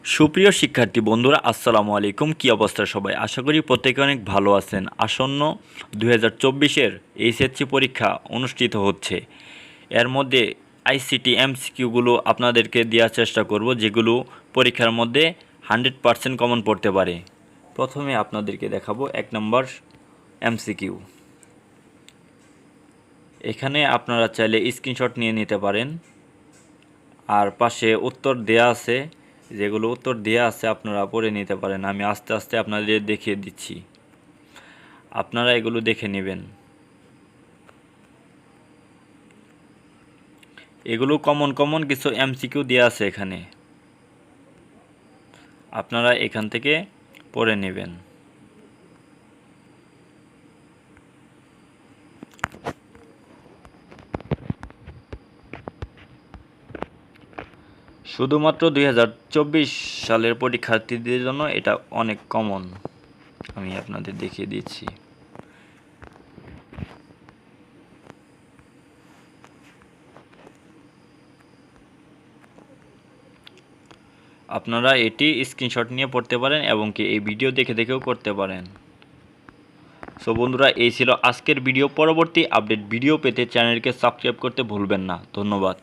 সুপ্রিয় শিক্ষার্থী বন্ধুরা, আসসালামু আলাইকুম। কী অবস্থা সবাই? আশা করি প্রত্যেকে অনেক ভালো আছেন। আসন্ন 2024-এর এইচএসসি পরীক্ষা অনুষ্ঠিত হচ্ছে। এর মধ্যে আইসিটি এমসিকিউগুলো আপনাদেরকে দেওয়ার চেষ্টা করব, যেগুলো পরীক্ষার মধ্যে 100% কমন পড়তে পারে। প্রথমে আপনাদেরকে দেখাবো 1 নম্বর এমসিকিউ। এখানে আপনারা চাইলে স্ক্রিনশট নিয়ে নিতে পারেন, আর পাশে উত্তর দেয়া আছে। যেগুলো উত্তর দেয়া আছে আপনারা পড়ে নিতে পারেন। আমি আস্তে আস্তে আপনাদের দেখিয়ে দিচ্ছি, আপনারা এগুলো দেখে নেবেন। এগুলো কমন কিছু এমসিকিউ দেয়া আছে এখানে, আপনারা এখান থেকে পড়ে নেবেন। শুধুমাত্র 2024 সালের পরীক্ষার্থীদের জন্য এটা অনেক কমন। আমি আপনাদের দেখিয়ে দিচ্ছি। আপনারা এটি স্ক্রিনশট নিয়ে পড়তে পারেন এবং কি এই ভিডিও দেখেও করতে পারেন। সো বন্ধুরা, এই ছিল আজকের ভিডিও। পরবর্তী আপডেট ভিডিও পেতে চ্যানেলকে সাবস্ক্রাইব করতে ভুলবেন না। ধন্যবাদ।